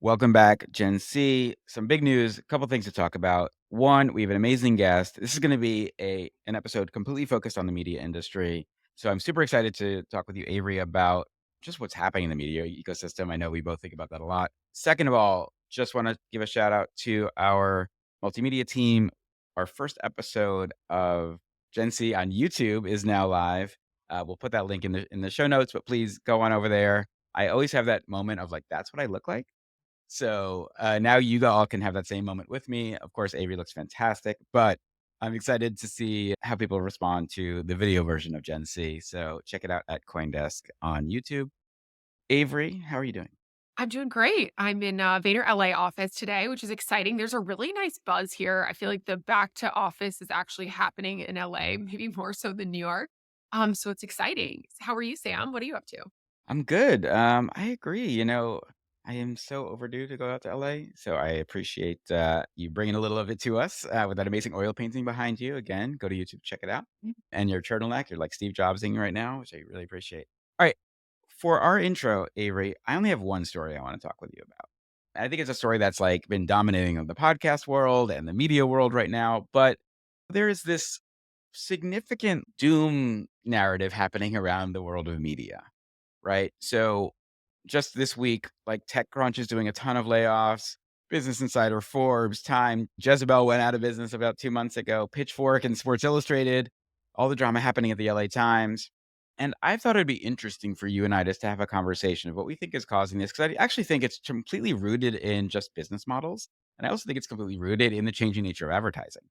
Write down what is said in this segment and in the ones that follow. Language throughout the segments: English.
Welcome back, Gen C. Some big news, a couple things to talk about. One, we have an amazing guest. This is going to be an episode completely focused on the media industry. So I'm super excited to talk with you, Avery, about just what's happening in the media ecosystem. I know we both think about that a lot. Second of all, just want to give a shout out to our multimedia team. Our first episode of Gen C on YouTube is now live. We'll put that link in the show notes, but please go on over there. I always have that moment of like, that's what I look like. So, now you all can have that same moment with me. Of course, Avery looks fantastic, but I'm excited to see how people respond to the video version of Gen C. So check it out at CoinDesk on YouTube. Avery, how are you doing? I'm doing great. I'm in Vader LA office today, which is exciting. There's a really nice buzz here. I feel like the back to office is actually happening in LA, maybe more so than New York. So it's exciting. How are you, Sam? What are you up to? I'm good. I agree. I am so overdue to go out to LA, so I appreciate you bringing a little of it to us with that amazing oil painting behind you. Again, go to YouTube, check it out, and your turtleneck. You're like Steve Jobsing right now, which I really appreciate. All right, for our intro, Avery, I only have one story I want to talk with you about. I think it's a story that's like been dominating of the podcast world and the media world right now, but there is this significant doom narrative happening around the world of media, right? So just this week, like TechCrunch is doing a ton of layoffs. Business Insider, Forbes, Time, Jezebel went out of business about 2 months ago. Pitchfork and Sports Illustrated, all the drama happening at the LA Times. And I thought it'd be interesting for you and I just to have a conversation of what we think is causing this, because I actually think it's completely rooted in just business models. And I also think it's completely rooted in the changing nature of advertising.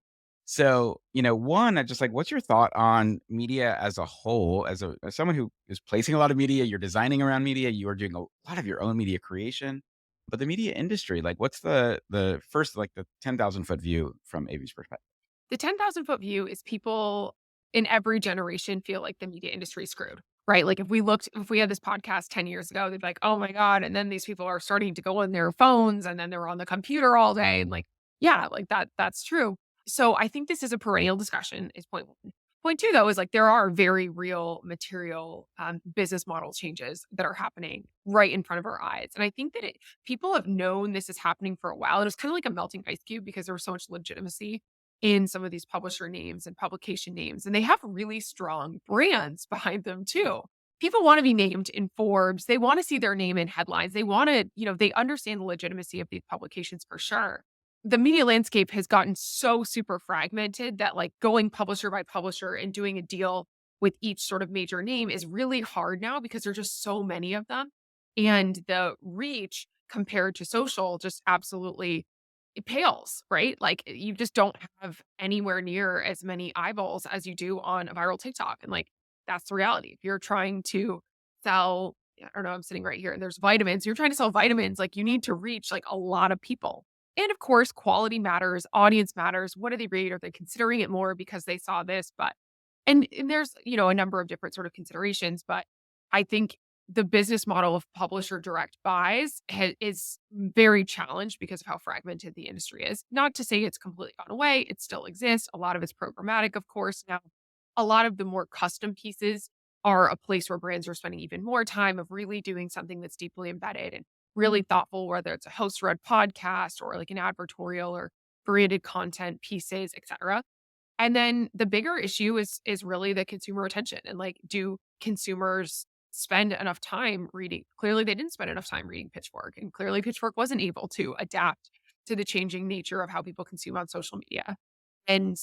So, one, I just like, what's your thought on media as a whole? As someone who is placing a lot of media, you're designing around media, you are doing a lot of your own media creation. But the media industry, like, what's the first, like, the 10,000-foot view from Avi's perspective? The 10,000-foot view is people in every generation feel like the media industry is screwed, right? Like if we had this podcast 10 years ago, they'd be like, oh my God. And then these people are starting to go on their phones and then they're on the computer all day. And like, yeah, like that's true. So I think this is a perennial discussion is point one. Point two, though, is like there are very real material business model changes that are happening right in front of our eyes. And I think that people have known this is happening for a while. And it's kind of like a melting ice cube because there was so much legitimacy in some of these publisher names and publication names, and they have really strong brands behind them too. People want to be named in Forbes. They want to see their name in headlines. They want to, they understand the legitimacy of these publications for sure. The media landscape has gotten so super fragmented that like going publisher by publisher and doing a deal with each sort of major name is really hard now because there's just so many of them. And the reach compared to social just absolutely it pales, right? Like, you just don't have anywhere near as many eyeballs as you do on a viral TikTok, and, like, that's the reality. If you're trying to sell I don't know, I'm sitting right here, and there's vitamins. You're trying to sell vitamins, like, you need to reach, like, a lot of people. And, of course, quality matters, audience matters. What do they read? Are they considering it more because they saw this? But and there's, a number of different sort of considerations, but I think the business model of publisher direct buys is very challenged because of how fragmented the industry is. Not to say it's completely gone away, it still exists. A lot of it's programmatic, of course. Now, a lot of the more custom pieces are a place where brands are spending even more time of really doing something that's deeply embedded and really thoughtful, whether it's a host read podcast or like an advertorial or branded content pieces, etc. And then the bigger issue is really the consumer attention and like, do consumers spend enough time reading? Clearly, they didn't spend enough time reading Pitchfork, and clearly Pitchfork wasn't able to adapt to the changing nature of how people consume on social media. And,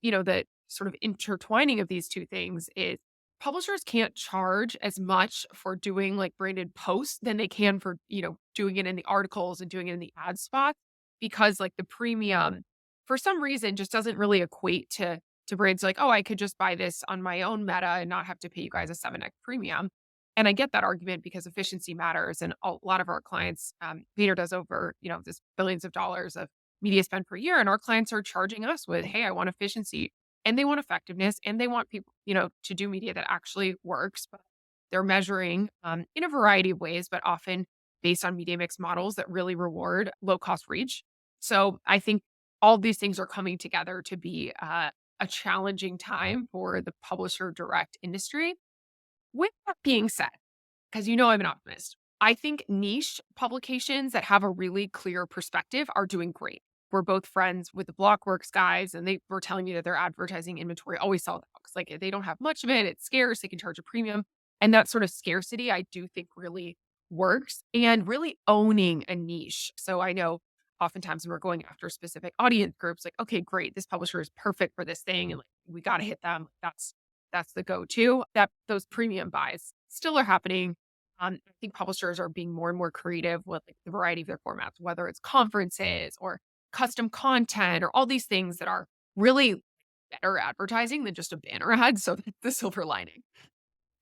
the sort of intertwining of these two things is publishers can't charge as much for doing like branded posts than they can for, doing it in the articles and doing it in the ad spots because like the premium for some reason just doesn't really equate to brands like, oh, I could just buy this on my own meta and not have to pay you guys a 7x premium. And I get that argument because efficiency matters. And a lot of our clients, Peter does over, this billions of dollars of media spend per year. And our clients are charging us with, hey, I want efficiency and they want effectiveness and they want people, to do media that actually works. But they're measuring in a variety of ways, but often based on media mix models that really reward low cost reach. So I think all these things are coming together to be a challenging time for the publisher direct industry. With that being said, because I'm an optimist, I think niche publications that have a really clear perspective are doing great. We're both friends with the Blockworks guys, and they were telling me that their advertising inventory always sold out 'cause, like, they don't have much of it, it's scarce, they can charge a premium, and that sort of scarcity, I do think really works, and really owning a niche. So I know oftentimes when we're going after specific audience groups, like, "Okay, great, this publisher is perfect for this thing, and, like, we gotta hit them." That's the go-to. That those premium buys still are happening. I think publishers are being more and more creative with, like, the variety of their formats, whether it's conferences or custom content or all these things that are really better advertising than just a banner ad. So that's the silver lining.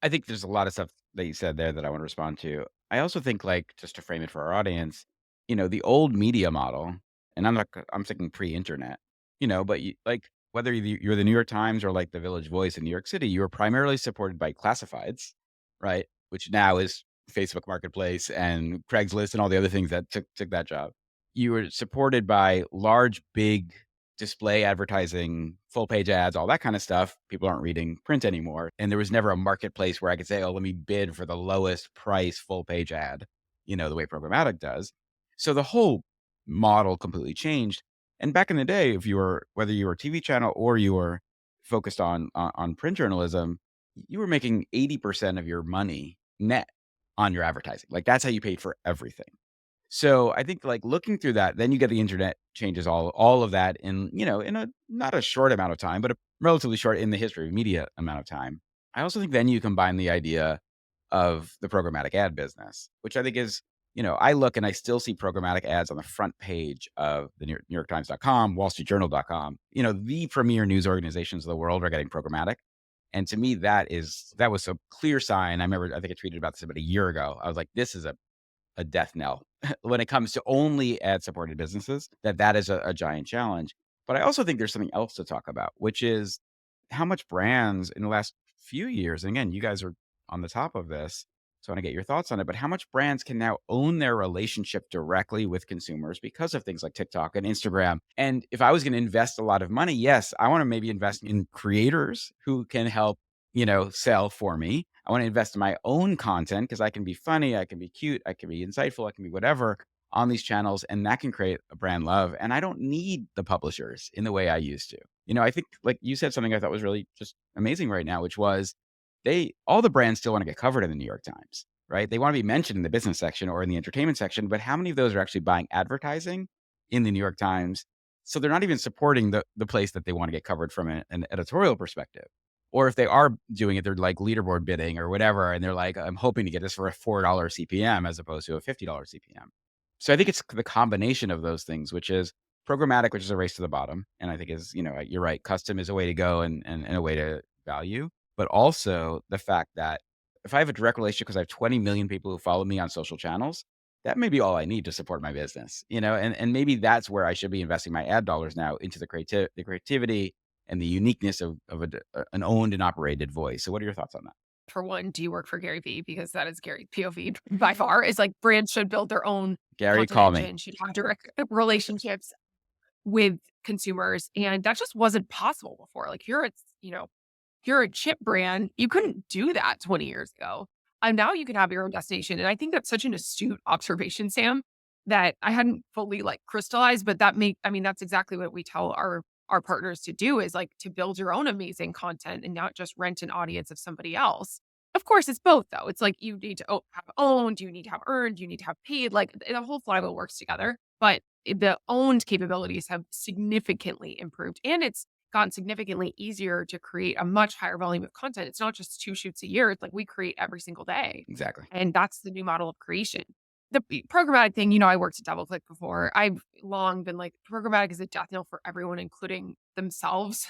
I think there's a lot of stuff that you said there that I wanna respond to. I also think, like, just to frame it for our audience, the old media model, and I'm thinking pre-internet, but like, whether you're the New York Times or, like, the Village Voice in New York City, you were primarily supported by classifieds, right? Which now is Facebook Marketplace and Craigslist and all the other things that took that job. You were supported by large, big display advertising, full page ads, all that kind of stuff. People aren't reading print anymore. And there was never a marketplace where I could say, oh, let me bid for the lowest price full page ad, the way programmatic does. So the whole model completely changed. And back in the day, whether you were a TV channel or you were focused on print journalism, you were making 80% of your money net on your advertising. Like that's how you paid for everything. So I think like looking through that, then you get the internet changes all of that in a not a short amount of time, but a relatively short in the history of media amount of time. I also think then you combine the idea of the programmatic ad business, which I think is, I look and I still see programmatic ads on the front page of the NewYorkTimes.com, WallStreetJournal.com. The premier news organizations of the world are getting programmatic. And to me, that was a clear sign. I think I tweeted about this about a year ago. I was like, this is a death knell when it comes to only ad supported businesses, that is a giant challenge. But I also think there's something else to talk about, which is how much brands in the last few years, and again, you guys are on the top of this, so I want to get your thoughts on it, but how much brands can now own their relationship directly with consumers because of things like TikTok and Instagram. And if I was going to invest a lot of money, yes, I want to maybe invest in creators who can help, sell for me. I want to invest in my own content because I can be funny, I can be cute, I can be insightful, I can be whatever on these channels, and that can create a brand love. And I don't need the publishers in the way I used to. I think like you said something I thought was really just amazing right now, which was all the brands still want to get covered in the New York Times, right? They want to be mentioned in the business section or in the entertainment section, but how many of those are actually buying advertising in the New York Times? So they're not even supporting the place that they want to get covered from an editorial perspective. Or if they are doing it, they're like leaderboard bidding or whatever, and they're like, I'm hoping to get this for a $4 CPM as opposed to a $50 CPM. So I think it's the combination of those things, which is programmatic, which is a race to the bottom. And I think you're right. Custom is a way to go and a way to value, but also the fact that if I have a direct relationship because I have 20 million people who follow me on social channels, that may be all I need to support my business, and maybe that's where I should be investing my ad dollars now into the creativity and the uniqueness of an owned and operated voice. So what are your thoughts on that? For one, do you work for Gary Vee? Because that is Gary POV by far. Is like brands should build their own Gary, content call me. engine, should have direct relationships with consumers, and that just wasn't possible before. Like you're a chip brand, you couldn't do that 20 years ago. And now you can have your own destination. And I think that's such an astute observation, Sam, that I hadn't fully like crystallized, but that's exactly what we tell our partners to do is like to build your own amazing content and not just rent an audience of somebody else. Of course, it's both though. It's like you need to have owned, you need to have earned, you need to have paid. Like the whole flywheel works together. But the owned capabilities have significantly improved, and it's gotten significantly easier to create a much higher volume of content. It's not just 2 shoots a year. It's like we create every single day. Exactly. And that's the new model of creation. Programmatic thing, I worked at DoubleClick before. I've long been like, programmatic is a death knell for everyone, including themselves,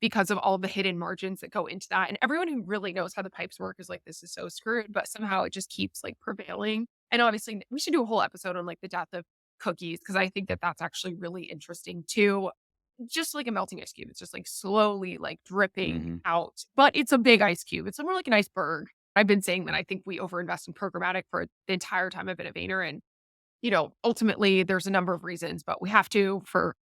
because of all the hidden margins that go into that. And everyone who really knows how the pipes work is like, this is so screwed, but somehow it just keeps like prevailing. And obviously, we should do a whole episode on like the death of cookies because I think that that's actually really interesting too. Just like a melting ice cube. It's just like slowly like dripping Mhm. out, but it's a big ice cube. It's more like an iceberg. I've been saying that I think we overinvest in programmatic for the entire time I've been a Vayner. And, ultimately there's a number of reasons, but we have to for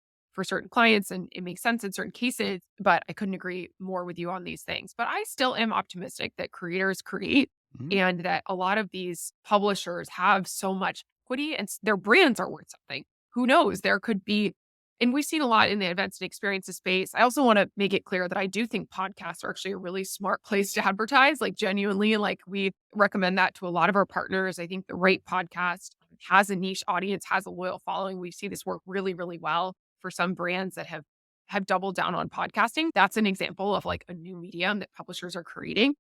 certain clients and it makes sense in certain cases. But I couldn't agree more with you on these things. But I still am optimistic that creators create Mhm. and that a lot of these publishers have so much equity and their brands are worth something. Who knows? There could be, and we've seen a lot in the events and experiences space. I also want to make it clear that I do think podcasts are actually a really smart place to advertise, like genuinely. Like we recommend that to a lot of our partners. I think the right podcast has a niche audience, has a loyal following. We see this work really, really well for some brands that have doubled down on podcasting. That's an example of like a new medium that publishers are creating.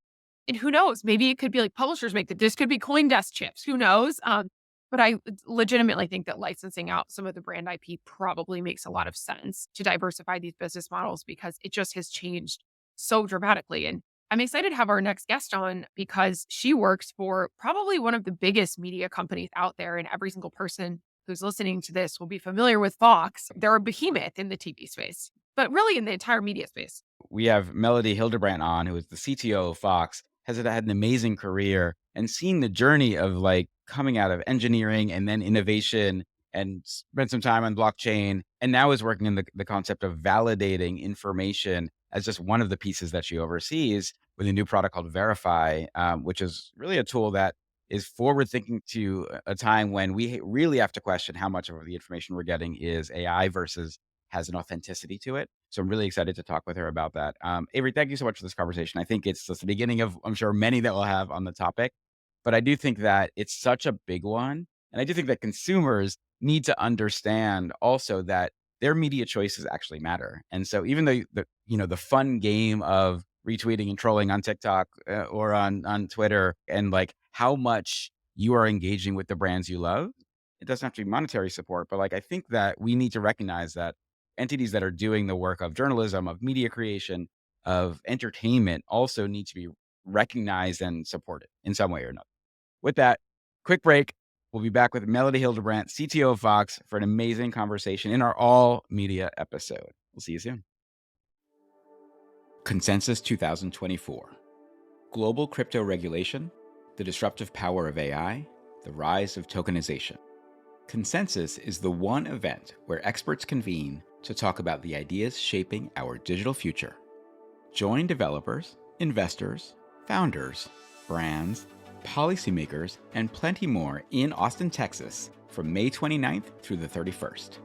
And who knows? Maybe it could be like publishers make this could be CoinDesk chips. Who knows? But I legitimately think that licensing out some of the brand IP probably makes a lot of sense to diversify these business models because it just has changed so dramatically. And I'm excited to have our next guest on because she works for probably one of the biggest media companies out there. And every single person who's listening to this will be familiar with Fox. They're a behemoth in the TV space, but really in the entire media space. We have Melody Hildebrandt on, who is the CTO of Fox, has had an amazing career and seen the journey of like coming out of engineering and then innovation and spent some time on blockchain. And now is working in the concept of validating information as just one of the pieces that she oversees with a new product called Verify, which is really a tool that is forward thinking to a time when we really have to question how much of the information we're getting is AI versus has an authenticity to it. So I'm really excited to talk with her about that. Avery, thank you so much for this conversation. I think it's just the beginning of, I'm sure, many that we'll have on the topic. But I do think that it's such a big one. And I do think that consumers need to understand also that their media choices actually matter. And so even though the fun game of retweeting and trolling on TikTok or on Twitter and like how much you are engaging with the brands you love, it doesn't have to be monetary support. But like I think that we need to recognize that entities that are doing the work of journalism, of media creation, of entertainment also need to be recognized and supported in some way or another. With that, quick break. We'll be back with Melody Hildebrandt, CTO of Fox, for an amazing conversation in our all media episode. We'll see you soon. Consensus 2024: Global Crypto Regulation, the Disruptive Power of AI, the Rise of Tokenization. Consensus is the one event where experts convene to talk about the ideas shaping our digital future. Join developers, investors, founders, brands, policymakers, and plenty more in Austin, Texas from May 29th through the 31st.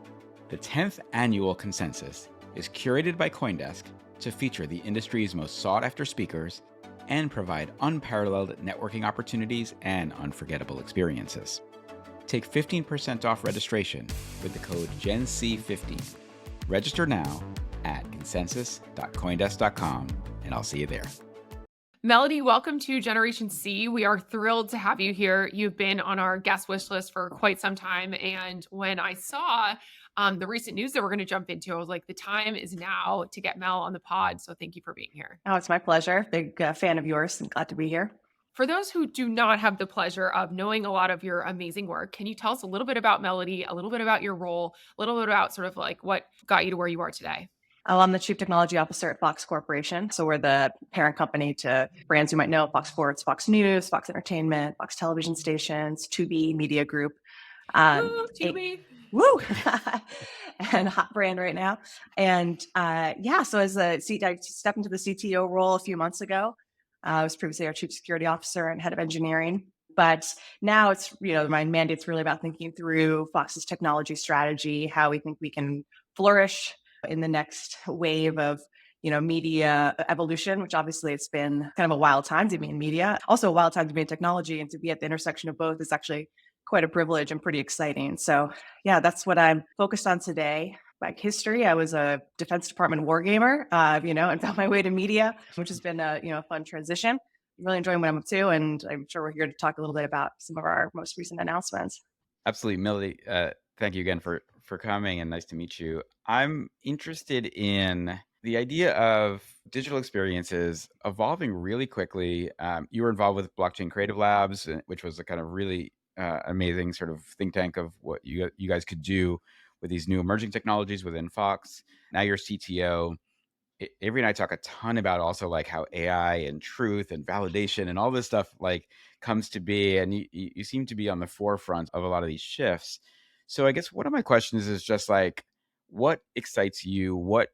The 10th annual Consensus is curated by CoinDesk to feature the industry's most sought-after speakers and provide unparalleled networking opportunities and unforgettable experiences. Take 15% off registration with the code GENC15. Register now at consensus.coindesk.com, and I'll see you there. Melody, welcome to Generation C. We are thrilled to have you here. You've been on our guest wish list for quite some time. And when I saw the recent news that we're going to jump into, I was like, the time is now to get Mel on the pod. So thank you for being here. Oh, it's my pleasure. Big fan of yours and glad to be here. For those who do not have the pleasure of knowing a lot of your amazing work, can you tell us a little bit about Melody, a little bit about your role, a little bit about sort of like what got you to where you are today? I'm the Chief Technology Officer at Fox Corporation. So we're the parent company to brands you might know: Fox Sports, Fox News, Fox Entertainment, Fox Television Stations, Tubi Media Group. Woo, Tubi. Woo! And hot brand right now. And so I stepped into the CTO role a few months ago. I was previously our Chief Security Officer and Head of Engineering. But now it's, my mandate's really about thinking through Fox's technology strategy, how we think we can flourish in the next wave of media evolution, which obviously it's been kind of a wild time to be in media, also a wild time to be in technology, and to be at the intersection of both is actually quite a privilege and pretty exciting. So yeah, that's what I'm focused on today. Back history, I was a Defense Department war gamer, and found my way to media, which has been a fun transition. Really enjoying what I'm up to, and I'm sure we're here to talk a little bit about some of our most recent announcements. Absolutely. Melody, thank you again for coming, and nice to meet you. I'm interested in the idea of digital experiences evolving really quickly. You were involved with Blockchain Creative Labs, which was a kind of really amazing sort of think tank of what you guys could do with these new emerging technologies within Fox. Now you're CTO. Avery and I talk a ton about also like how AI and truth and validation and all this stuff like comes to be, and you seem to be on the forefront of a lot of these shifts. So I guess one of my questions is just like, what excites you? What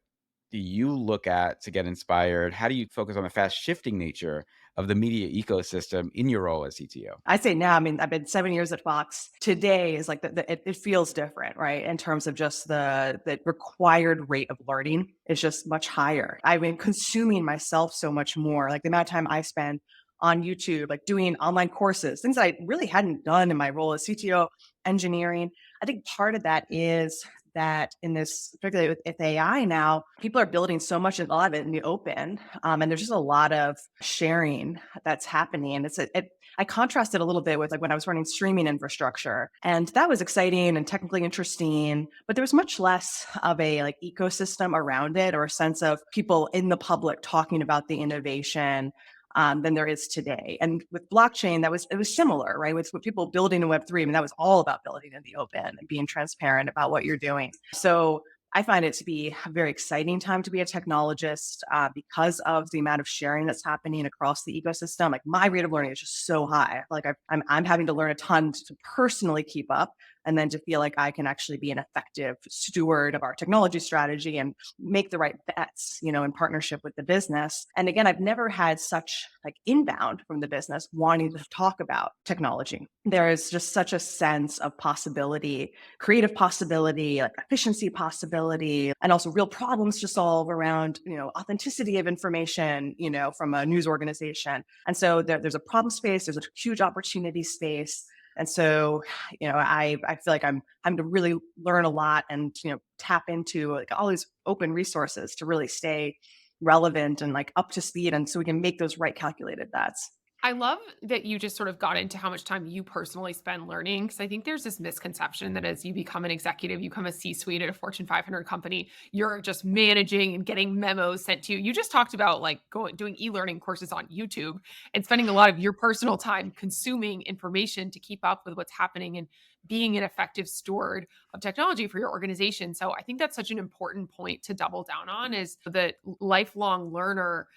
do you look at to get inspired? How do you focus on the fast shifting nature of the media ecosystem in your role as CTO? I say now, I mean, I've been 7 years at Fox. Today is like it feels different, right? In terms of just the required rate of learning is just much higher. I've been consuming myself so much more. Like the amount of time I spend on YouTube, like doing online courses, things that I really hadn't done in my role as CTO engineering. I think part of that is that in this, particularly with AI now, people are building so much and a lot of it in the open, and there's just a lot of sharing that's happening. And I contrasted a little bit with like when I was running streaming infrastructure, and that was exciting and technically interesting, but there was much less of a like ecosystem around it or a sense of people in the public talking about the innovation than there is today. And with blockchain, it was similar, right? With people building in Web3, I mean, that was all about building in the open and being transparent about what you're doing. So I find it to be a very exciting time to be a technologist because of the amount of sharing that's happening across the ecosystem. Like my rate of learning is just so high. Like I'm having to learn a ton to personally keep up, and then to feel like I can actually be an effective steward of our technology strategy and make the right bets, in partnership with the business. And again, I've never had such like inbound from the business wanting to talk about technology. There is just such a sense of possibility, creative possibility, like efficiency possibility, and also real problems to solve around, authenticity of information, from a news organization. And so there's a problem space, there's a huge opportunity space. And so, I feel like I'm having to really learn a lot and, tap into like all these open resources to really stay relevant and like up to speed. And so we can make those right calculated bets. I love that you just sort of got into how much time you personally spend learning, because I think there's this misconception that as you become an executive, you become a C-suite at a Fortune 500 company, you're just managing and getting memos sent to you. You just talked about like doing e-learning courses on YouTube and spending a lot of your personal time consuming information to keep up with what's happening and being an effective steward of technology for your organization. So I think that's such an important point to double down on, is the lifelong learner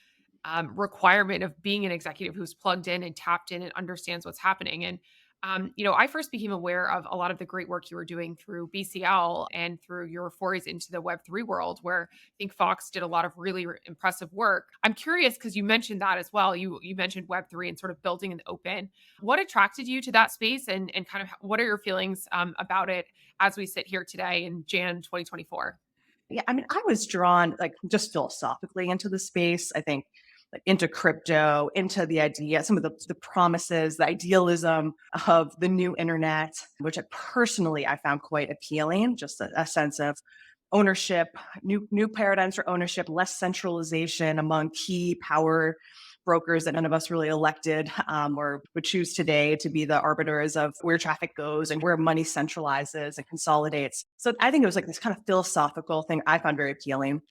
requirement of being an executive who's plugged in and tapped in and understands what's happening. And I first became aware of a lot of the great work you were doing through BCL and through your forays into the Web3 world, where I think Fox did a lot of really impressive work. I'm curious because you mentioned that as well. You mentioned Web3 and sort of building in the open. What attracted you to that space, and kind of what are your feelings about it as we sit here today in Jan 2024? Yeah, I mean, I was drawn like just philosophically into the space. I think like into crypto, into the idea, some of the promises, the idealism of the new internet, which I found quite appealing. Just a sense of ownership, new paradigms for ownership, less centralization among key power brokers that none of us really elected or would choose today to be the arbiters of where traffic goes and where money centralizes and consolidates. So I think it was like this kind of philosophical thing I found very appealing.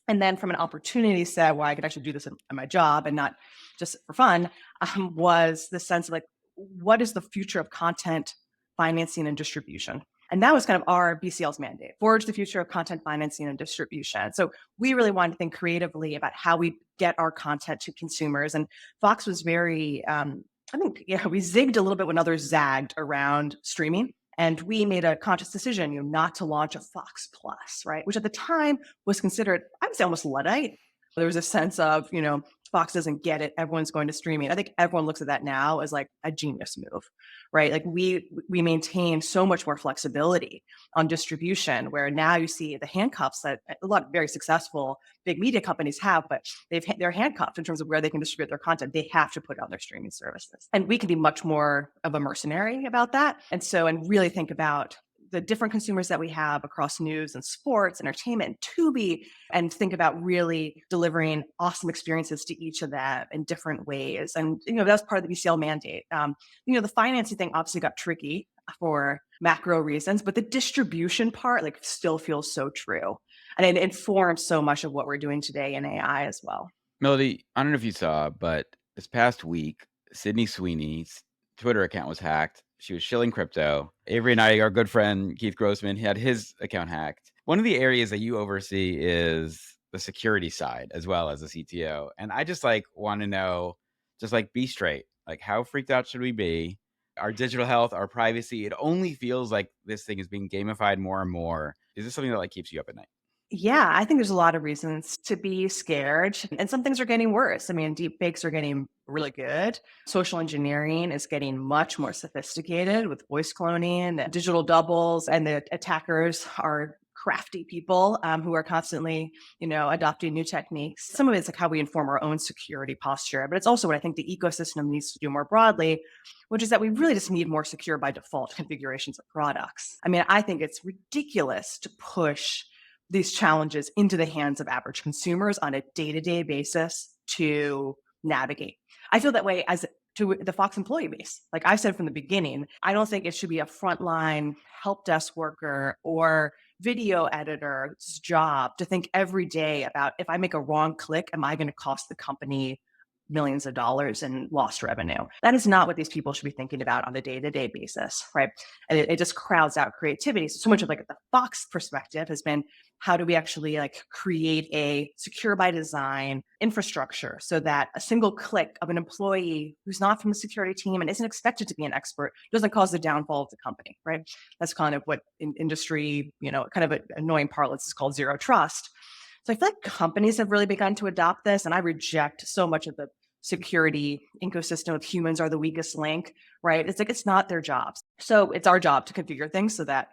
And then from an opportunity set where I could actually do this in my job and not just for fun, was the sense of like, what is the future of content financing and distribution? And that was kind of our BCL's mandate, forge the future of content financing and distribution. So we really wanted to think creatively about how we get our content to consumers. And Fox was very, I think, we zigged a little bit when others zagged around streaming. And we made a conscious decision, not to launch a Fox Plus, right? Which at the time was considered, I would say, almost Luddite. There was a sense of, Fox doesn't get it. Everyone's going to streaming. I think everyone looks at that now as like a genius move, right? Like we maintain so much more flexibility on distribution, where now you see the handcuffs that a lot of very successful big media companies have, but they're handcuffed in terms of where they can distribute their content. They have to put on their streaming services, and we can be much more of a mercenary about that. And really think about the different consumers that we have across news and sports, entertainment, and Tubi, and think about really delivering awesome experiences to each of them in different ways. And, that's part of the BCL mandate. The financing thing obviously got tricky for macro reasons, but the distribution part like still feels so true. And it informs so much of what we're doing today in AI as well. Melody, I don't know if you saw, but this past week, Sydney Sweeney's Twitter account was hacked. She was shilling crypto. Avery and I, our good friend Keith Grossman, had his account hacked. One of the areas that you oversee is the security side as well as a CTO. And I just want to know, just be straight. Like, how freaked out should we be? Our digital health, our privacy, it only feels like this thing is being gamified more and more. Is this something that keeps you up at night? Yeah, I think there's a lot of reasons to be scared, and some things are getting worse. I mean, deep fakes are getting really good. Social engineering is getting much more sophisticated with voice cloning, and digital doubles, and the attackers are crafty people who are constantly, adopting new techniques. Some of it's like how we inform our own security posture, but it's also what I think the ecosystem needs to do more broadly, which is that we really just need more secure by default configurations of products. I mean, I think it's ridiculous to push these challenges into the hands of average consumers on a day-to-day basis to navigate. I feel that way as to the Fox employee base. Like I said from the beginning, I don't think it should be a frontline help desk worker or video editor's job to think every day about, if I make a wrong click, am I going to cost the company millions of dollars in lost revenue? That is not what these people should be thinking about on a day-to-day basis, right? And it just crowds out creativity. So much of like the Fox perspective has been, how do we actually like create a secure by design infrastructure so that a single click of an employee who's not from the security team and isn't expected to be an expert doesn't cause the downfall of the company, right? That's kind of what in industry, kind of an annoying parlance is called zero trust. So I feel like companies have really begun to adopt this, and I reject so much of the security ecosystem of humans are the weakest link, right? It's like it's not their jobs. So it's our job to configure things so that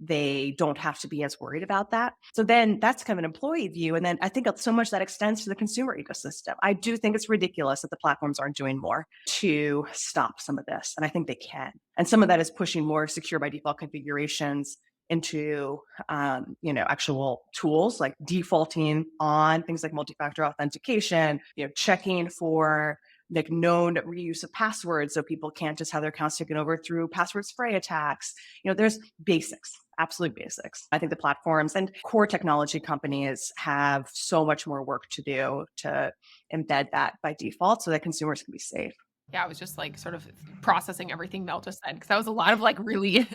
they don't have to be as worried about that. So then that's kind of an employee view. And then I think so much that extends to the consumer ecosystem. I do think it's ridiculous that the platforms aren't doing more to stop some of this. And I think they can. And some of that is pushing more secure by default configurations into actual tools like defaulting on things like multi-factor authentication, checking for like known reuse of passwords so people can't just have their accounts taken over through password spray attacks. There's basics, absolute basics. I think the platforms and core technology companies have so much more work to do to embed that by default so that consumers can be safe. Yeah, I was just like sort of processing everything Mel just said because that was a lot of like really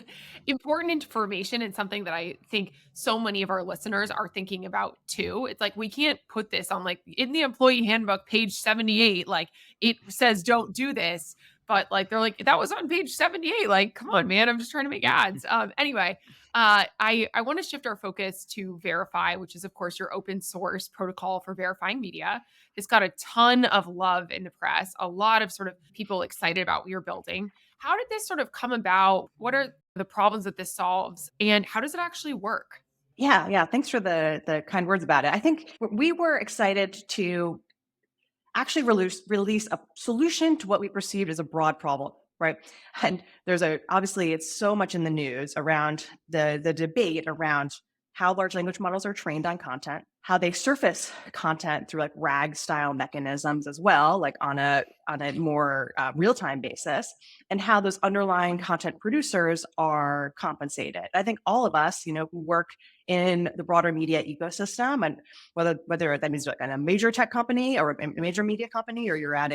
important information and something that I think so many of our listeners are thinking about too. It's like we can't put this on like in the employee handbook, page 78, like it says don't do this. But like they're like, that was on page 78. Like, come on, man. I'm just trying to make ads. Anyway, I want to shift our focus to Verify, which is of course your open source protocol for verifying media. It's got a ton of love in the press, a lot of sort of people excited about what you're building. How did this sort of come about? What are the problems that this solves? And how does it actually work? Yeah, yeah. Thanks for the kind words about it. I think we were excited to actually release a solution to what we perceived as a broad problem, right? And obviously it's so much in the news around the debate around how large language models are trained on content, how they surface content through like RAG style mechanisms as well, like on a more real-time basis, and how those underlying content producers are compensated. I think all of us, who work in the broader media ecosystem, and whether that means like in a major tech company or a major media company, or you're at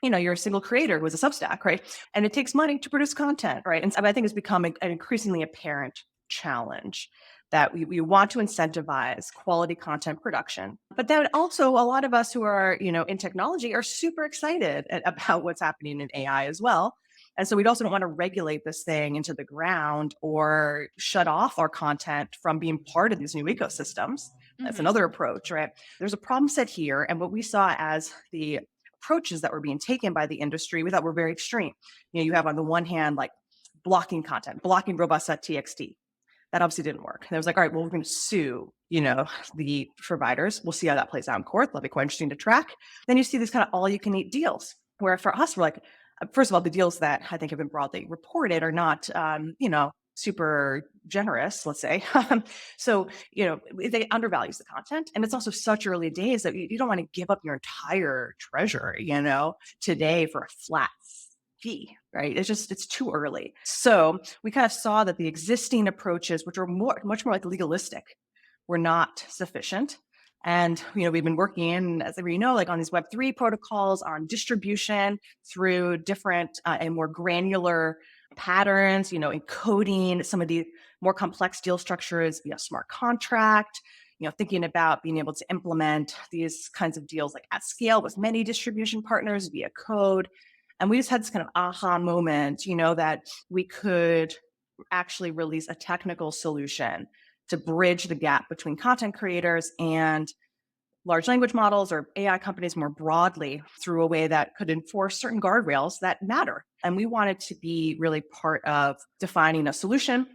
you're a single creator who has a Substack, right? And it takes money to produce content, right? And so I think it's become an increasingly apparent challenge that we want to incentivize quality content production. But then also a lot of us who are, in technology are super excited about what's happening in AI as well. And so we also don't want to regulate this thing into the ground or shut off our content from being part of these new ecosystems. That's Mhm. another approach, right? There's a problem set here. And what we saw as the approaches that were being taken by the industry, we thought were very extreme. You have on the one hand, like blocking content, blocking robust.txt. That obviously didn't work. And it was like, all right, well, we're going to sue, the providers. We'll see how that plays out in court. That'll be quite interesting to track. Then you see these kind of all you can eat deals, where for us, we're like, first of all, the deals that I think have been broadly reported are not, super generous, let's say. So, they undervalues the content. And it's also such early days that you don't want to give up your entire treasure, today for a flat fee, right? It's too early. So we kind of saw that the existing approaches, which are much more like legalistic, were not sufficient. And we've been working, as we know, like on these Web3 protocols, on distribution through different and more granular patterns, encoding some of the more complex deal structures via smart contract, thinking about being able to implement these kinds of deals like at scale with many distribution partners via code. And we just had this kind of aha moment, that we could actually release a technical solution to bridge the gap between content creators and large language models or AI companies more broadly through a way that could enforce certain guardrails that matter. And we wanted to be really part of defining a solution.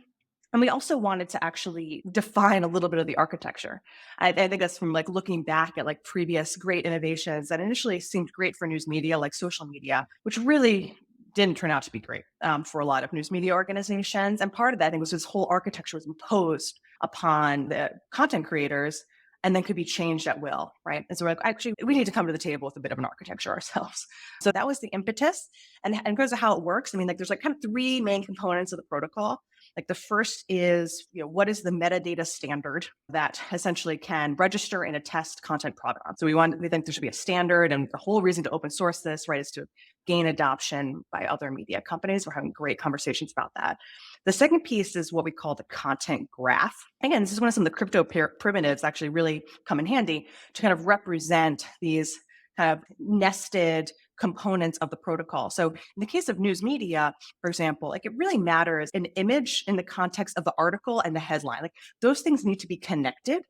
And we also wanted to actually define a little bit of the architecture. I think that's from like looking back at like previous great innovations that initially seemed great for news media, like social media, which really didn't turn out to be great for a lot of news media organizations. And part of that, I think, was this whole architecture was imposed upon the content creators and then could be changed at will, right? And so we're like, actually, we need to come to the table with a bit of an architecture ourselves. So that was the impetus. And because of how it works, I mean, like there's like kind of three main components of the protocol. Like the first is, what is the metadata standard that essentially can register and attest content product? So we think there should be a standard, and the whole reason to open source this, right, is to gain adoption by other media companies. We're having great conversations about that. The second piece is what we call the content graph. Again, this is when some of the crypto primitives actually really come in handy to kind of represent these kind of nested components of the protocol. So in the case of news media, for example, like it really matters an image in the context of the article and the headline. Like those things need to be connected.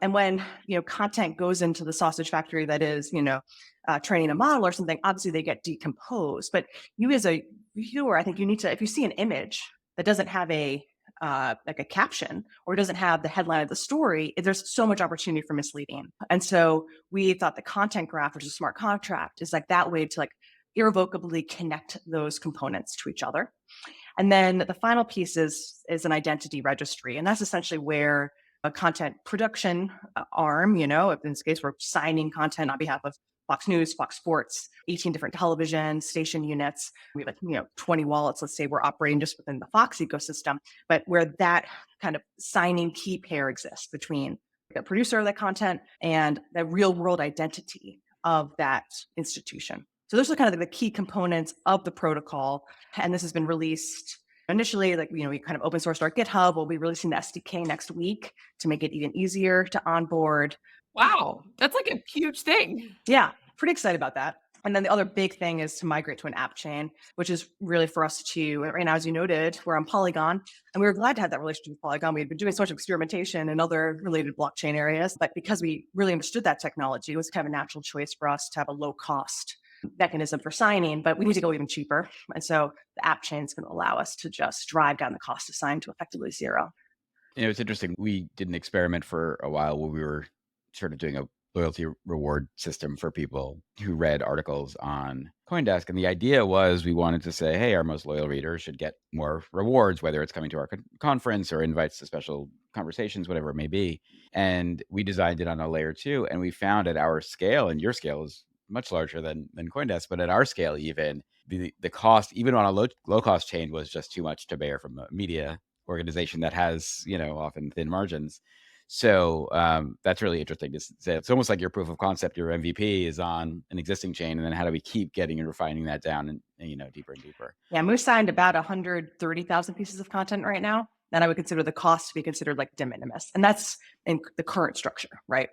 And when content goes into the sausage factory that is training a model or something, obviously they get decomposed. But you as a viewer, I think you need to, if you see an image that doesn't have like a caption or doesn't have the headline of the story, there's so much opportunity for misleading. And so we thought the content graph, which is a smart contract, is like that way to like irrevocably connect those components to each other. And then the final piece is an identity registry. And that's essentially where a content production arm, in this case, we're signing content on behalf of Fox News, Fox Sports, 18 different television station units. We have 20 wallets, let's say we're operating just within the Fox ecosystem, but where that kind of signing key pair exists between the producer of that content and the real world identity of that institution. So those are kind of the key components of the protocol. And this has been released initially, like, we kind of open sourced our GitHub. We'll be releasing the SDK next week to make it even easier to onboard. Wow, that's like a huge thing. Yeah, pretty excited about that. And then the other big thing is to migrate to an app chain, which is really for us to, right now, as you noted, we're on Polygon, and we were glad to have that relationship with Polygon. We had been doing so much experimentation in other related blockchain areas, but because we really understood that technology, it was kind of a natural choice for us to have a low cost mechanism for signing, but we need to go even cheaper. And so the app chain is going to allow us to just drive down the cost to sign to effectively zero. It's interesting. We did an experiment for a while where we were sort of doing a loyalty reward system for people who read articles on CoinDesk. And the idea was we wanted to say, hey, our most loyal readers should get more rewards, whether it's coming to our conference or invites to special conversations, whatever it may be. And we designed it on a layer 2. And we found at our scale, and your scale is much larger than CoinDesk, but at our scale, even the cost, even on a low cost chain, was just too much to bear from a media organization that has, often thin margins. So that's really interesting to say. It's almost like your proof of concept, your MVP is on an existing chain. And then how do we keep getting and refining that down and deeper and deeper? Yeah, we've signed about 130,000 pieces of content right now. And I would consider the cost to be considered like de minimis. And that's in the current structure, right?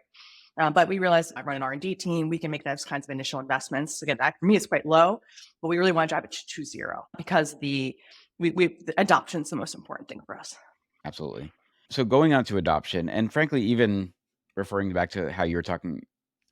But we realized I run an R&D team. We can make those kinds of initial investments. Again, that for me is quite low, but we really want to drive it to zero because the adoption is the most important thing for us. Absolutely. So going on to adoption, and frankly, even referring back to how you were talking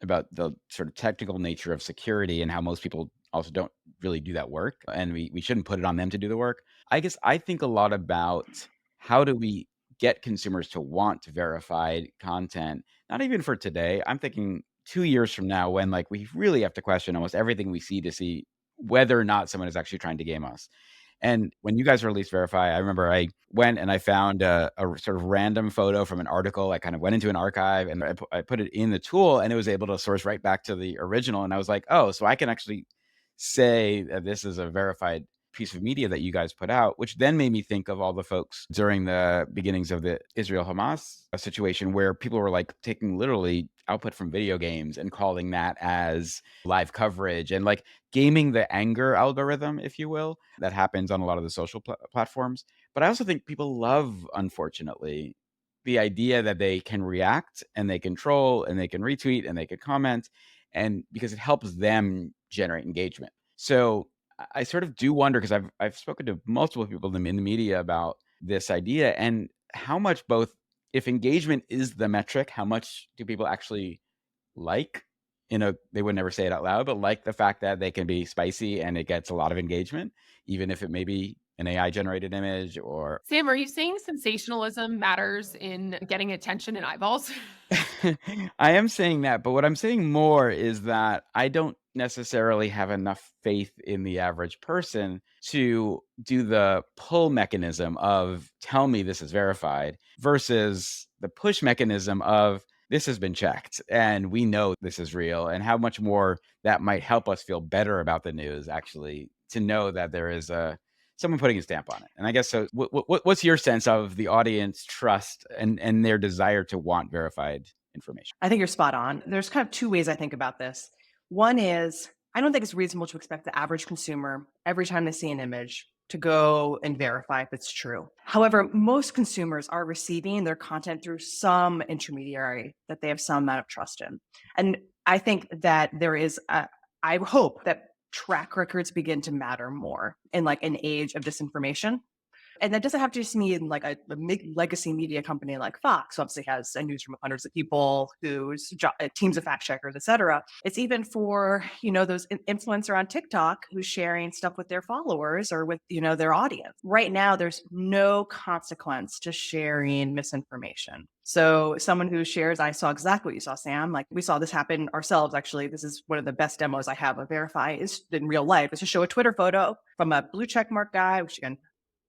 about the sort of technical nature of security and how most people also don't really do that work, and we shouldn't put it on them to do the work. I guess I think a lot about how do we get consumers to want verified content, not even for today. I'm thinking 2 years from now when like we really have to question almost everything we see to see whether or not someone is actually trying to game us. And when you guys released Verify, I remember I went and I found a sort of random photo from an article. I kind of went into an archive and I put it in the tool, and it was able to source right back to the original. And I was like, oh, so I can actually say that this is a verified piece of media that you guys put out, which then made me think of all the folks during the beginnings of the Israel-Hamas situation where people were like taking literally output from video games and calling that as live coverage and like gaming the anger algorithm, if you will, that happens on a lot of the social platforms. But I also think people love, unfortunately, the idea that they can react and they can troll and they can retweet and they can comment, and because it helps them generate engagement. So I sort of do wonder, because I've spoken to multiple people in the media about this idea and how much both if engagement is the metric, how much do people actually like they would never say it out loud, but like the fact that they can be spicy and it gets a lot of engagement, even if it may be an AI generated image or Sam, are you saying sensationalism matters in getting attention and eyeballs? I am saying that, but what I'm saying more is that I don't necessarily have enough faith in the average person to do the pull mechanism of tell me this is verified versus the push mechanism of this has been checked and we know this is real, and how much more that might help us feel better about the news actually to know that there is a someone putting a stamp on it. And I guess so. What's your sense of the audience trust and their desire to want verified information? I think you're spot on. There's kind of two ways I think about this. One is I don't think it's reasonable to expect the average consumer every time they see an image to go and verify if it's true. However, most consumers are receiving their content through some intermediary that they have some amount of trust in. And I think that I hope that track records begin to matter more in like an age of disinformation. And that doesn't have to just mean like a big legacy media company like Fox, who obviously has a newsroom of hundreds of people, teams of fact checkers, et cetera. It's even for, those influencer on TikTok who's sharing stuff with their followers or with, their audience. Right now, there's no consequence to sharing misinformation. So someone who shares, I saw exactly what you saw, Sam. Like we saw this happen ourselves. Actually, this is one of the best demos I have of Verify is in real life. Is to show a Twitter photo from a blue check mark guy, which again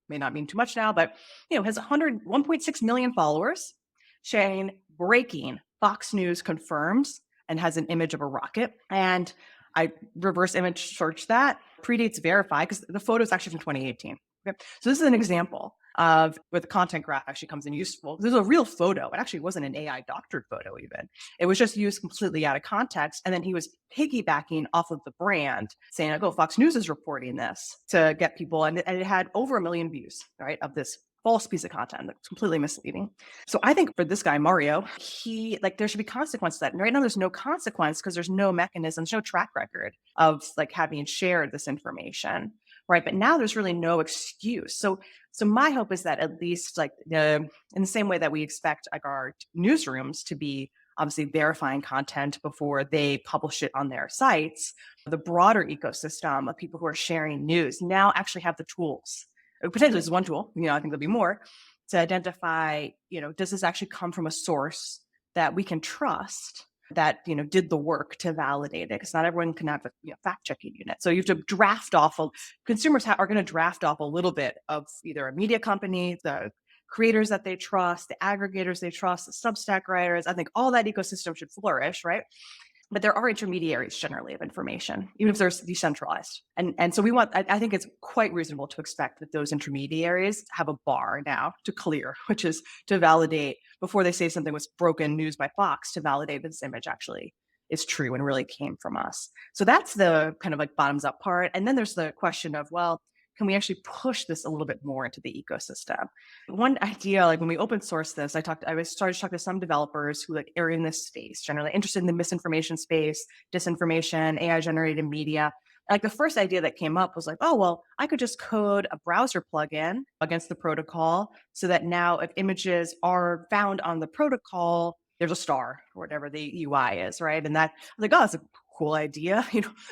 may not mean too much now, but has 1.6 million followers sharing breaking Fox News confirms and has an image of a rocket. And I reverse image search that, predates Verify because the photo is actually from 2018. Okay. So this is an example of where the content graph actually comes in useful. This is a real photo. It actually wasn't an AI doctored photo even. It was just used completely out of context. And then he was piggybacking off of the brand saying, like, oh, Fox News is reporting this to get people. And it had over 1 million views, right, of this false piece of content that's completely misleading. So I think for this guy, Mario, there should be consequence to that. And right now there's no consequence because there's no mechanism, there's no track record of like having shared this information. Right. But now there's really no excuse. So my hope is that at least in the same way that we expect like our newsrooms to be obviously verifying content before they publish it on their sites, the broader ecosystem of people who are sharing news now actually have the tools. Potentially this is one tool, I think there'll be more to identify, does this actually come from a source that we can trust that did the work to validate it, because not everyone can have a fact checking unit. So you have to draft off. Consumers are going to draft off a little bit of either a media company, the creators that they trust, the aggregators they trust, the Substack writers. I think all that ecosystem should flourish, right? But there are intermediaries generally of information, even if they're decentralized. And so I think it's quite reasonable to expect that those intermediaries have a bar now to clear, which is to validate before they say something was broken news by Fox, to validate this image actually is true and really came from us. So that's the kind of like bottoms up part. And then there's the question of, well, can we actually push this a little bit more into the ecosystem? One idea, like when we open source this, I started to talk to some developers who like are in this space, generally interested in the misinformation space, disinformation, AI generated media. Like the first idea that came up was like, oh, well, I could just code a browser plugin against the protocol so that now if images are found on the protocol, there's a star or whatever the UI is, right? And that, I was like, oh, that's a cool idea,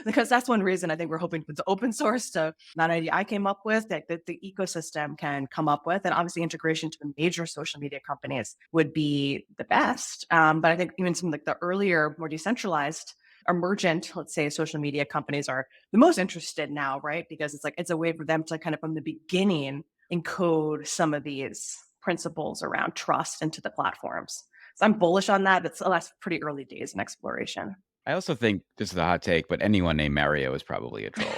because that's one reason I think we're hoping to open source to not an idea I came up with that the ecosystem can come up with. And obviously integration to the major social media companies would be the best. But I think even some like the earlier, more decentralized emergent, let's say, social media companies are the most interested now, right? Because it's a way for them to kind of from the beginning encode some of these principles around trust into the platforms. So I'm bullish on that. It's the last pretty early days in exploration. I also think this is a hot take, but anyone named Mario is probably a troll.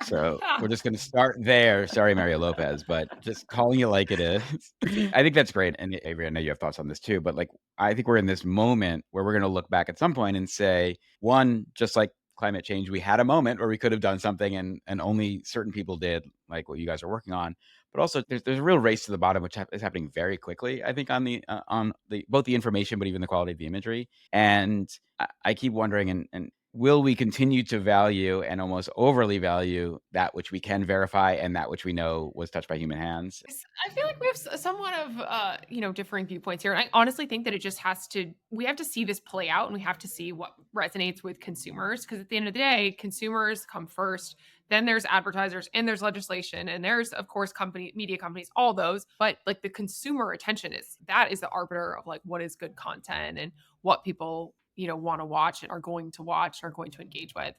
So we're just gonna start there. Sorry, Mario Lopez, but just calling it like it is. I think that's great. And Avery, I know you have thoughts on this too, but like I think we're in this moment where we're gonna look back at some point and say, one, just like climate change, we had a moment where we could have done something and only certain people did, like what you guys are working on. But also there's a real race to the bottom, which is happening very quickly, I think, on the both the information, but even the quality of the imagery. And I keep wondering, and will we continue to value and almost overly value that which we can verify and that which we know was touched by human hands? I feel like we have somewhat of differing viewpoints here. And I honestly think that we have to see this play out, and we have to see what resonates with consumers, because at the end of the day, consumers come first. Then there's advertisers, and there's legislation, and there's of course media companies, all those. But like the consumer attention is the arbiter of like what is good content and what people want to watch and are going to watch, are going to engage with.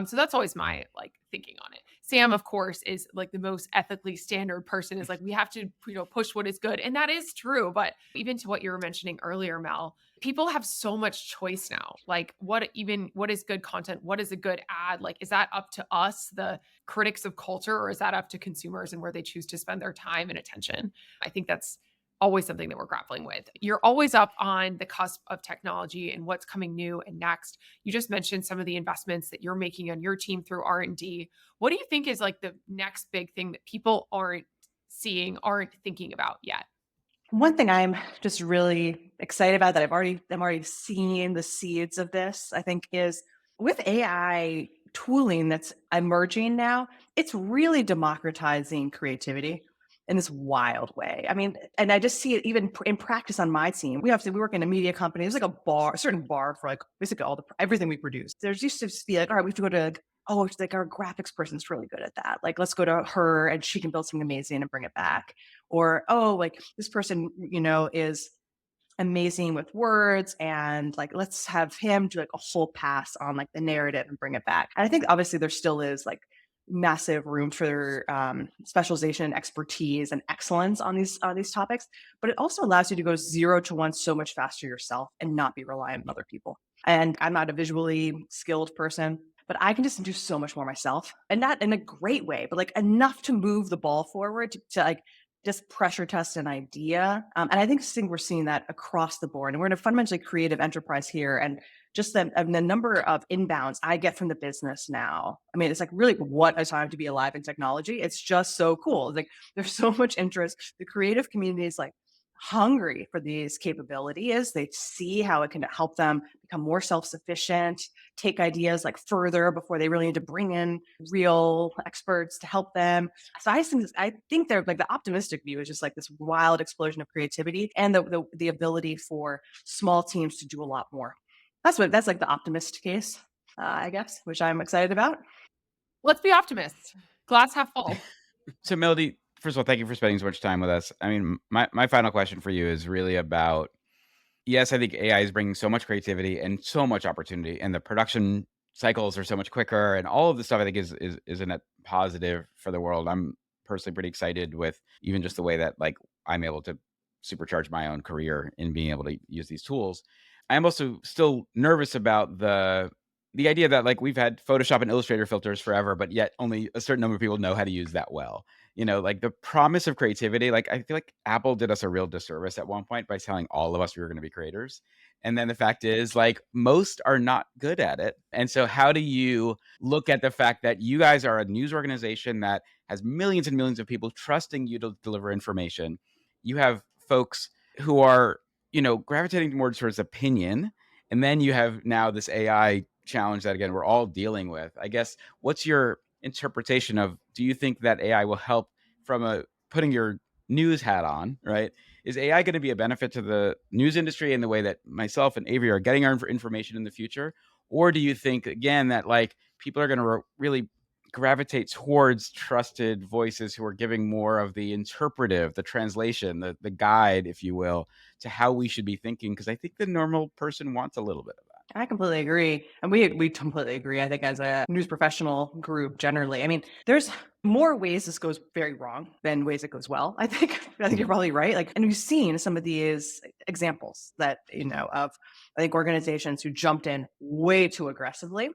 So that's always my like thinking on it. Sam, of course, is like the most ethically standard person, is like, we have to, push what is good. And that is true. But even to what you were mentioning earlier, Mel, people have so much choice now. Like what is good content? What is a good ad? Like, is that up to us, the critics of culture, or is that up to consumers and where they choose to spend their time and attention? I think that's always something that we're grappling with. You're always up on the cusp of technology and what's coming new and next. You just mentioned some of the investments that you're making on your team through R&D. What do you think is like the next big thing that people aren't seeing, aren't thinking about yet? One thing I'm just really excited about that I'm already seeing the seeds of this, I think, is with AI tooling that's emerging now, it's really democratizing creativity in this wild way. I mean, and I just see it even in practice on my team. We work in a media company. There's like a certain bar for like basically everything we produce. There's used to be like, all right, we have to go to, oh, it's like our graphics person's really good at that. Like, let's go to her and she can build something amazing and bring it back. Or, oh, like this person, is amazing with words, and like let's have him do like a whole pass on like the narrative and bring it back. And I think obviously there still is like massive room for specialization, expertise, and excellence on these topics, but it also allows you to go 0 to 1 so much faster yourself and not be reliant on other people. And I'm not a visually skilled person, but I can just do so much more myself, and not in a great way, but like enough to move the ball forward to like just pressure test an idea. And I think we're seeing that across the board. And we're in a fundamentally creative enterprise here. And just the number of inbounds I get from the business now. I mean, it's like really what a time to be alive in technology. It's just so cool. Like there's so much interest. The creative community is like hungry for these capabilities. They see how it can help them become more self-sufficient, take ideas like further before they really need to bring in real experts to help them. So I think they're like the optimistic view is just like this wild explosion of creativity and the ability for small teams to do a lot more. That's like the optimist case, I guess, which I'm excited about. Let's be optimists. Glass half full. So, Melody, first of all, thank you for spending so much time with us. I mean, my final question for you is really about, yes, I think AI is bringing so much creativity and so much opportunity, and the production cycles are so much quicker, and all of this stuff I think is a net positive for the world. I'm personally pretty excited with even just the way that like I'm able to supercharge my own career in being able to use these tools. I am also still nervous about the idea that like we've had Photoshop and Illustrator filters forever, but yet only a certain number of people know how to use that well. Like the promise of creativity, like I feel like Apple did us a real disservice at one point by telling all of us we were going to be creators. And then the fact is, like, most are not good at it. And so, how do you look at the fact that you guys are a news organization that has millions and millions of people trusting you to deliver information? You have folks who are, gravitating towards opinion. And then you have now this AI challenge that, again, we're all dealing with. I guess, what's your interpretation of, do you think that AI will help from putting your news hat on, right? Is AI going to be a benefit to the news industry in the way that myself and Avery are getting our information in the future? Or do you think, again, that like people are going to really gravitate towards trusted voices who are giving more of the interpretive, the translation, the guide, if you will, to how we should be thinking? Because I think the normal person wants a little bit of that. I completely agree. And we completely agree. I think as a news professional group generally, I mean, there's more ways this goes very wrong than ways it goes well. I think you're probably right. Like, and we've seen some of these examples that, of I think organizations who jumped in way too aggressively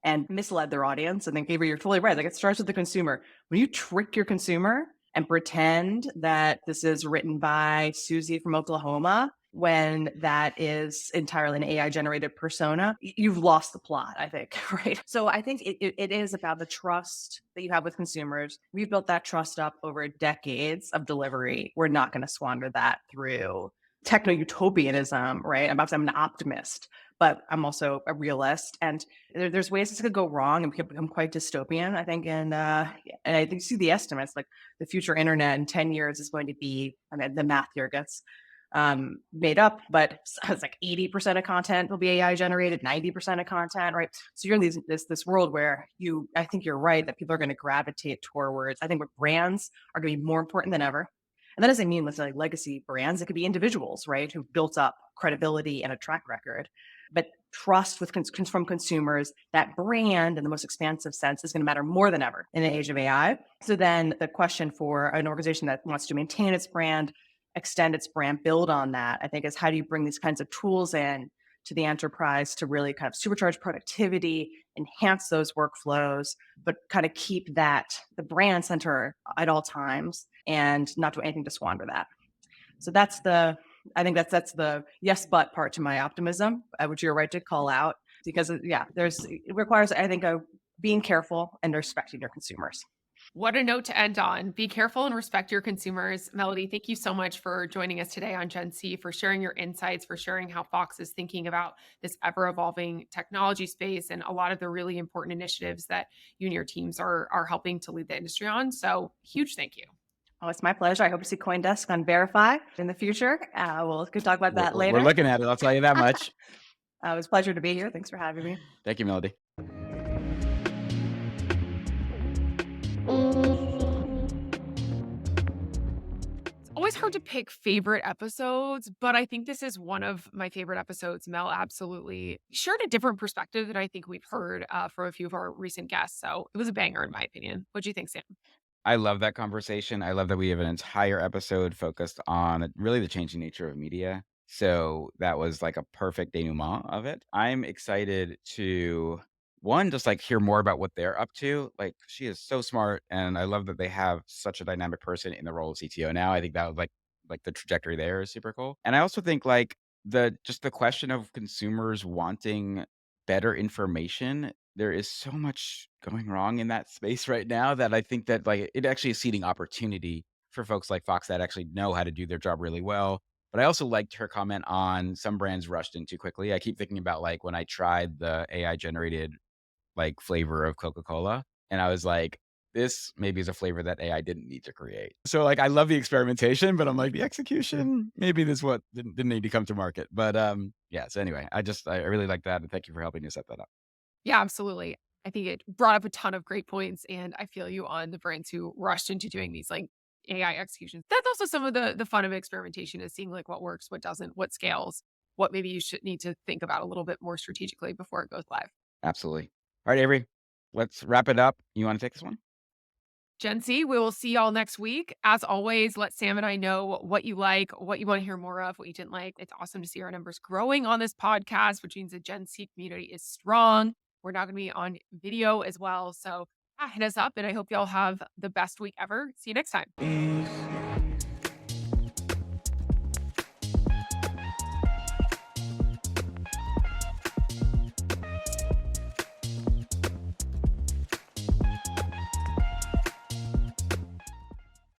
and misled their audience. I think Avery, you're totally right. Like it starts with the consumer. When you trick your consumer and pretend that this is written by Susie from Oklahoma, when that is entirely an AI generated persona, you've lost the plot, I think, right? So I think it is about the trust that you have with consumers. We've built that trust up over decades of delivery. We're not going to squander that through techno utopianism, right? I'm an optimist, but I'm also a realist. And there's ways this could go wrong and become quite dystopian, I think. And I think you see the estimates, like the future internet in 10 years is going to be, I mean, the math here gets made up, but it's like 80% of content will be AI generated, 90% of content, right? So you're in this world where I think you're right that people are going to gravitate towards, I think where brands are going to be more important than ever. And that doesn't mean necessarily legacy brands. It could be individuals, right, who've built up credibility and a track record. But trust from consumers, that brand in the most expansive sense is going to matter more than ever in the age of AI. So then the question for an organization that wants to maintain its brand, extend its brand, build on that, I think is how do you bring these kinds of tools in to the enterprise to really kind of supercharge productivity, enhance those workflows, but kind of keep the brand center at all times and not do anything to squander that. So I think that's the yes, but part to my optimism, which you're right to call out because it requires, I think, being careful and respecting your consumers. What a note to end on. Be careful and respect your consumers. Melody, thank you so much for joining us today on Gen C, for sharing your insights, for sharing how Fox is thinking about this ever evolving technology space and a lot of the really important initiatives that you and your teams are helping to lead the industry on. So huge thank you. Oh, it's my pleasure. I hope to see CoinDesk on Verify in the future. We'll talk about that We're later. looking at it, I'll tell you that much. It was a pleasure to be here. Thanks for having me. Thank you, Melody. Always hard to pick favorite episodes, but I think this is one of my favorite episodes. Mel absolutely shared a different perspective that I think we've heard from a few of our recent guests. So it was a banger, in my opinion. What do you think, Sam? I love that conversation. I love that we have an entire episode focused on really the changing nature of media. So that was like a perfect denouement of it. I'm excited to one, just like hear more about what they're up to. Like she is so smart, and I love that they have such a dynamic person in the role of CTO now. I think that was like the trajectory there is super cool. And I also think like the question of consumers wanting better information, there is so much going wrong in that space right now that I think that, like, it actually is seeding opportunity for folks like Fox that actually know how to do their job really well. But I also liked her comment on some brands rushed in too quickly. I keep thinking about, like, when I tried the AI generated, like, flavor of Coca-Cola, and I was like, "This maybe is a flavor that AI didn't need to create." So, like, I love the experimentation, but I'm like, the execution, maybe this what didn't need to come to market. But, yeah, so anyway, I really like that, and thank you for helping me set that up. Yeah, absolutely. I think it brought up a ton of great points, and I feel you on the brands who rushed into doing these like AI executions. That's also some of the fun of experimentation is seeing like what works, what doesn't, what scales, what maybe you should need to think about a little bit more strategically before it goes live. Absolutely. All right, Avery, let's wrap it up. You wanna take this one? Gen Z, we will see y'all next week. As always, let Sam and I know what you like, what you want to hear more of, what you didn't like. It's awesome to see our numbers growing on this podcast, which means the Gen Z community is strong. We're now going to be on video as well. So hit us up, and I hope y'all have the best week ever. See you next time.